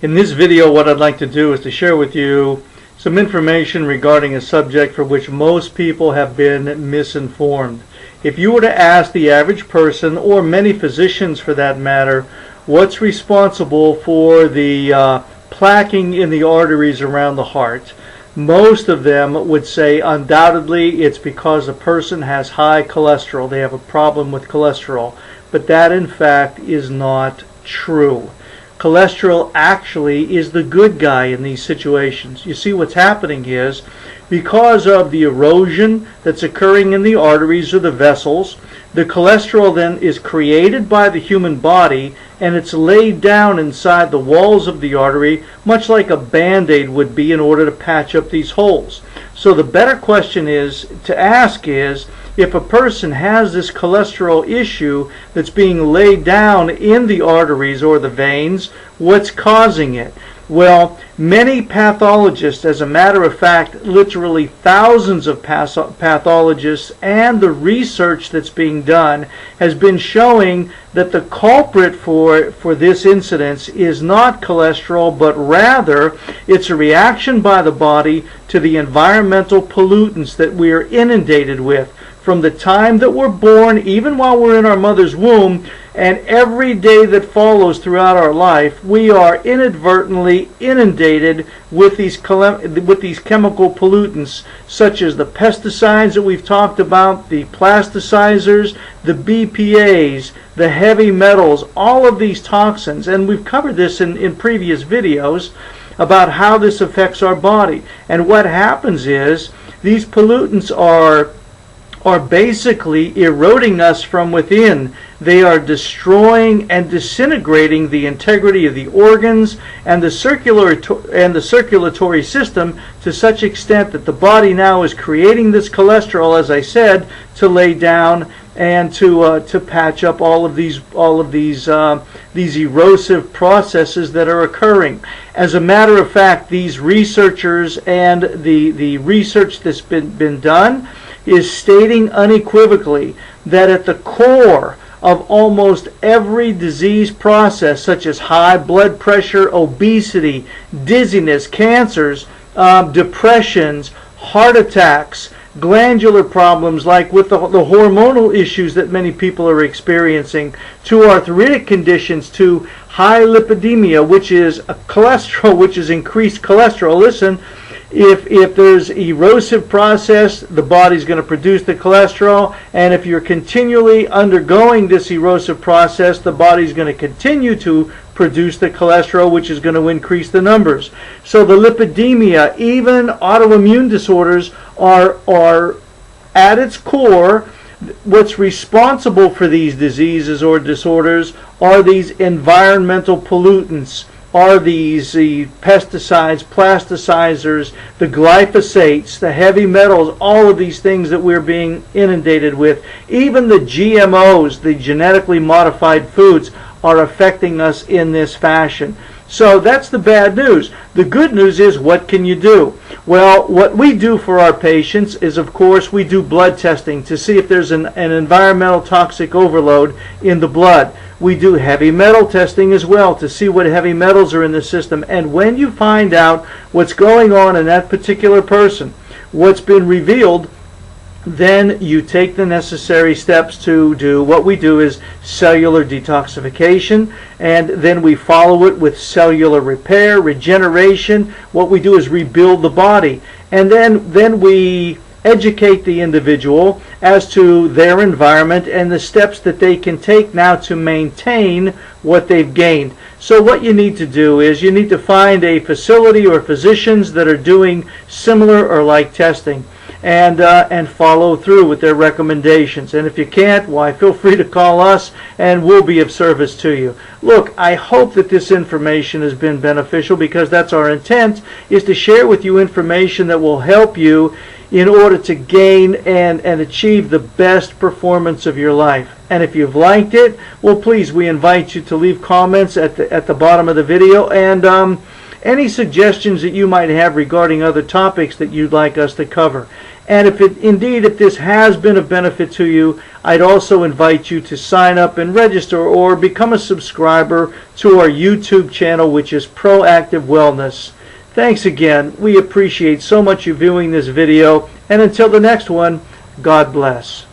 In this video, what I'd like to do is to share with you some information regarding a subject for which most people have been misinformed. If you were to ask the average person, or many physicians for that matter, what's responsible for the plaquing in the arteries around the heart, most of them would say undoubtedly it's because a person has high cholesterol. They have a problem with cholesterol. But that in fact is not true. Cholesterol actually is the good guy in these situations. You see, what's happening is because of the erosion that's occurring in the arteries or the vessels, the cholesterol then is created by the human body and it's laid down inside the walls of the artery, much like a Band-Aid would be in order to patch up these holes. So the better question to ask is, if a person has this cholesterol issue that's being laid down in the arteries or the veins, what's causing it? Well, many pathologists, as a matter of fact, literally thousands of pathologists, and the research that's being done has been showing that the culprit for this incidence is not cholesterol, but rather it's a reaction by the body to the environmental pollutants that we are inundated with from the time that we're born, even while we're in our mother's womb, and every day that follows throughout our life. We are inadvertently inundated with these chemical pollutants, such as the pesticides that we've talked about, the plasticizers, the BPAs, the heavy metals, all of these toxins. And we've covered this in previous videos about how this affects our body. And what happens is these pollutants are basically eroding us from within. They are destroying and disintegrating the integrity of the organs and the circulatory system to such extent that the body now is creating this cholesterol, as I said, to lay down and to patch up all of these erosive processes that are occurring. As a matter of fact, these researchers and the research that's been done is stating unequivocally that at the core of almost every disease process, such as high blood pressure, obesity, dizziness, cancers, depressions, heart attacks, glandular problems like with the hormonal issues that many people are experiencing, to arthritic conditions, to high lipidemia, which is cholesterol, which is increased cholesterol. Listen, if there's erosive process, the body's going to produce the cholesterol, and if you're continually undergoing this erosive process, the body's going to continue to produce the cholesterol, which is going to increase the numbers. So the lipidemia, even autoimmune disorders, are at its core. What's responsible for these diseases or disorders are these environmental pollutants, are these pesticides, plasticizers, the glyphosates, the heavy metals, all of these things that we're being inundated with. Even the GMOs, the genetically modified foods, are affecting us in this fashion. So that's the bad news. The good news is, what can you do? Well, what we do for our patients is, of course, we do blood testing to see if there's an environmental toxic overload in the blood. We do heavy metal testing as well to see what heavy metals are in the system. And when you find out what's going on in that particular person, what's been revealed, then you take the necessary steps to do what we do is cellular detoxification, and then we follow it with cellular repair, regeneration. What we do is rebuild the body, and then we educate the individual as to their environment and the steps that they can take now to maintain what they've gained. So what you need to do is you need to find a facility or physicians that are doing similar or like testing, and follow through with their recommendations. And if you can't, why, feel free to call us and we'll be of service to you. Look, I hope that this information has been beneficial, because that's our intent, is to share with you information that will help you in order to gain and achieve the best performance of your life. And if you've liked it, well, please, we invite you to leave comments at the bottom of the video, and any suggestions that you might have regarding other topics that you'd like us to cover. And if this has been of benefit to you, I'd also invite you to sign up and register or become a subscriber to our YouTube channel, which is Proactive Wellness. Thanks again. We appreciate so much you viewing this video. And until the next one, God bless.